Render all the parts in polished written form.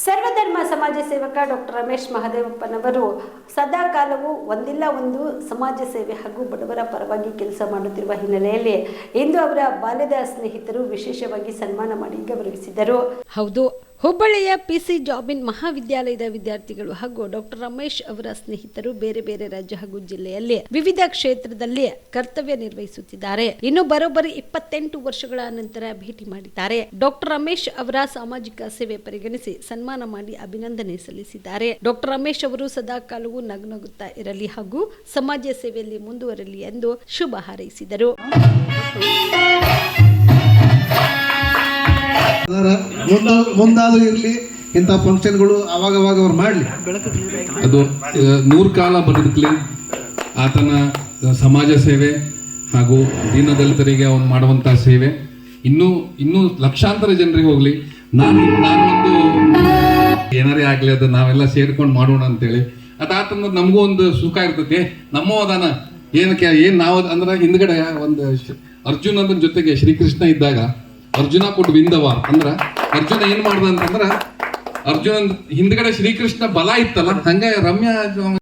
ಸರ್ವಧರ್ಮ ಸಮಾಜ ಸೇವಕ ಡಾಕ್ಟರ್ ರಮೇಶ್ ಮಹದೇವಪ್ಪನವರು ಸದಾಕಾಲವೂ ಒಂದಿಲ್ಲ ಒಂದು ಸಮಾಜ ಸೇವೆ ಹಾಗೂ ಬಡವರ ಪರವಾಗಿ ಕೆಲಸ ಮಾಡುತ್ತಿರುವ ಹಿನ್ನೆಲೆಯಲ್ಲಿ ಇಂದು ಅವರ ಬಾಲ್ಯದ ಸ್ನೇಹಿತರು ವಿಶೇಷವಾಗಿ ಸನ್ಮಾನ ಮಾಡಿ ಗೌರವಿಸಿದರು. ಹೌದು, ಹುಬ್ಬಳ್ಳಿಯ ಪಿಸಿ ಜಾಬಿನ್ ಮಹಾವಿದ್ಯಾಲಯದ ವಿದ್ಯಾರ್ಥಿಗಳು ಹಾಗೂ ಡಾಕ್ಟರ್ ರಮೇಶ್ ಅವರ ಸ್ನೇಹಿತರು ಬೇರೆ ಬೇರೆ ರಾಜ್ಯ ಹಾಗೂ ಜಿಲ್ಲೆಯಲ್ಲಿ ವಿವಿಧ ಕ್ಷೇತ್ರದಲ್ಲಿ ಕರ್ತವ್ಯ ನಿರ್ವಹಿಸುತ್ತಿದ್ದಾರೆ. ಇನ್ನು ಬರೋಬ್ಬರಿ 28 ವರ್ಷಗಳ ನಂತರ ಭೇಟಿ ಮಾಡಿದ್ದಾರೆ. ಡಾಕ್ಟರ್ ರಮೇಶ್ ಅವರ ಸಾಮಾಜಿಕ ಸೇವೆ ಪರಿಗಣಿಸಿ ಸನ್ಮಾನ ಮಾಡಿ ಅಭಿನಂದನೆ ಸಲ್ಲಿಸಿದ್ದಾರೆ. ಡಾಕ್ಟರ್ ರಮೇಶ್ ಅವರು ಸದಾ ಕಾಲವೂ ನಗುನಗುತ್ತಾ ಇರಲಿ ಹಾಗೂ ಸಮಾಜ ಸೇವೆಯಲ್ಲಿ ಮುಂದುವರಲಿ ಎಂದು ಶುಭ ಹಾರೈಸಿದರು. ಮುಂದಾದ್ರೂ ಇರಲಿ, ಇಂಥ ಫಂಕ್ಷನ್ಗಳು ಅವಾಗವಾಗ ಅವ್ರು ಮಾಡಲಿ, ಅದು 100 ಕಾಲ ಬದುಕಲಿ. ಆತನ ಸಮಾಜ ಸೇವೆ ಹಾಗೂ ದೀನದಲಿತರಿಗೆ ಅವನು ಮಾಡುವಂಥ ಸೇವೆ ಇನ್ನೂ ಲಕ್ಷಾಂತರ ಜನರಿಗೆ ಹೋಗಲಿ. ನಾನೊಂದು ಏನಾರೇ ಆಗಲಿ, ಅದು ನಾವೆಲ್ಲ ಸೇರ್ಕೊಂಡು ಮಾಡೋಣ ಅಂತೇಳಿ ಅದಾತಂದ್ರೆ ನಮಗೂ ಒಂದು ಸುಖ ಇರ್ತೈತಿ. ನಮ್ಮ ಅದಾನ ಏನು ನಾವು ಅಂದ್ರೆ ಹಿಂದ್ಗಡೆ ಒಂದು ಅರ್ಜುನನ ಜೊತೆಗೆ ಶ್ರೀಕೃಷ್ಣ ಇದ್ದಾಗ ಅರ್ಜುನ ಕೊಟ್ಟು ವಿಂದವ ಅಂದ್ರ ಅರ್ಜುನ ಏನ್ ಮಾಡ್ದ ಅಂತಂದ್ರ ಅರ್ಜುನನ್ ಹಿಂದ್ಗಡೆ ಶ್ರೀಕೃಷ್ಣ ಬಲ ಇತ್ತಲ್ಲ, ಹಂಗ ರಮ್ಯಾ.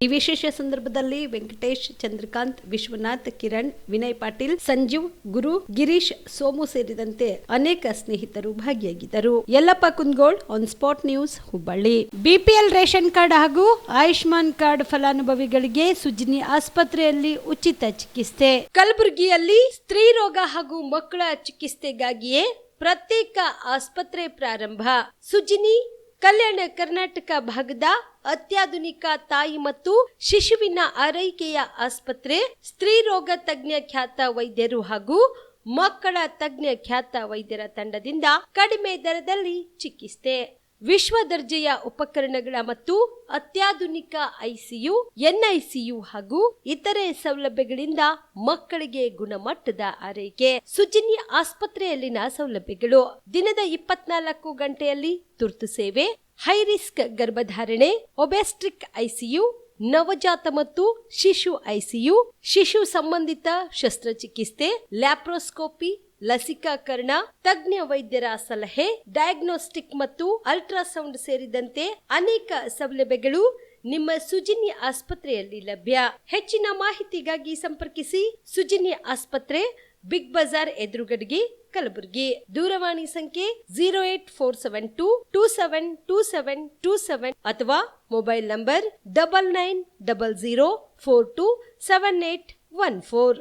ಈ ವಿಶೇಷ ಸಂದರ್ಭದಲ್ಲಿ ವೆಂಕಟೇಶ್, ಚಂದ್ರಕಾಂತ್, ವಿಶ್ವನಾಥ್, ಕಿರಣ್, ವಿನಯ್ ಪಾಟೀಲ್, ಸಂಜೀವ್, ಗುರು, ಗಿರೀಶ್, ಸೋಮು ಸೇರಿದಂತೆ ಅನೇಕ ಸ್ನೇಹಿತರು ಭಾಗಿಯಾಗಿದ್ದರು. Yallappa Kundgol, on spot news, Hubballi. BPL ration card ಹಾಗೂ ಆಯುಷ್ಮಾನ್ ಕಾರ್ಡ್ ಫಲಾನುಭವಿಗಳಿಗೆ ಸುಜಿನಿ ಆಸ್ಪತ್ರೆಯಲ್ಲಿ ಉಚಿತ ಚಿಕಿತ್ಸೆ. ಕಲಬುರಗಿಯಲ್ಲಿ ಸ್ತ್ರೀ ರೋಗ ಹಾಗೂ ಮಕ್ಕಳ ಚಿಕಿತ್ಸೆಗಾಗಿಯೇ ಪ್ರತ್ಯೇಕ ಆಸ್ಪತ್ರೆ ಪ್ರಾರಂಭ. ಸುಜಿನಿ ಕಲ್ಯಾಣ ಕರ್ನಾಟಕ ಭಾಗದ ಅತ್ಯಾಧುನಿಕ ತಾಯಿ ಮತ್ತು ಶಿಶುವಿನ ಆರೈಕೆಯ ಆಸ್ಪತ್ರೆ. ಸ್ತ್ರೀ ರೋಗ ತಜ್ಞ ಖ್ಯಾತ ವೈದ್ಯರು ಹಾಗೂ ಮಕ್ಕಳ ತಜ್ಞ ಖ್ಯಾತ ವೈದ್ಯರ ತಂಡದಿಂದ ಕಡಿಮೆ ದರದಲ್ಲಿ ಚಿಕಿತ್ಸೆ, ವಿಶ್ವ ದರ್ಜೆಯ ಉಪಕರಣಗಳ ಮತ್ತು ಅತ್ಯಾಧುನಿಕ ಐಸಿಯು, ಎನ್ಐಸಿಯು ಹಾಗೂ ಇತರೆ ಸೌಲಭ್ಯಗಳಿಂದ ಮಕ್ಕಳಿಗೆ ಗುಣಮಟ್ಟದ ಆರೈಕೆ. ಸುಜಿನಿ ಆಸ್ಪತ್ರೆಯಲ್ಲಿನ ಸೌಲಭ್ಯಗಳು: ದಿನದ 24 ಗಂಟೆಯಲ್ಲಿ ತುರ್ತು ಸೇವೆ, ಹೈ ರಿಸ್ಕ್ ಗರ್ಭಧಾರಣೆ, ಒಬೆಸ್ಟ್ರಿಕ್ ಐಸಿಯು, ನವಜಾತ ಮತ್ತು ಶಿಶು ಐಸಿಯು, ಶಿಶು ಸಂಬಂಧಿತ ಶಸ್ತ್ರಚಿಕಿತ್ಸೆ, ಲ್ಯಾಪ್ರೋಸ್ಕೋಪಿ, ಲಸಿಕಾಕರಣ, ತಜ್ಞ ವೈದ್ಯರ ಸಲಹೆ, ಡಯಾಗ್ನೋಸ್ಟಿಕ್ ಮತ್ತು ಅಲ್ಟ್ರಾಸೌಂಡ್ ಸೇರಿದಂತೆ ಅನೇಕ ಸೌಲಭ್ಯಗಳು ನಿಮ್ಮ ಸುಜಿನಿ ಆಸ್ಪತ್ರೆಯಲ್ಲಿ ಲಭ್ಯ. ಹೆಚ್ಚಿನ ಮಾಹಿತಿಗಾಗಿ ಸಂಪರ್ಕಿಸಿ ಸುಜಿನಿ ಆಸ್ಪತ್ರೆ, ಬಿಗ್ ಬಜಾರ್ ಎದುರುಗಡೆಗೆ, ಕಲಬುರಗಿ. ದೂರವಾಣಿ ಸಂಖ್ಯೆ 08472272727 ಅಥವಾ ಮೊಬೈಲ್ ನಂಬರ್ 9900427814.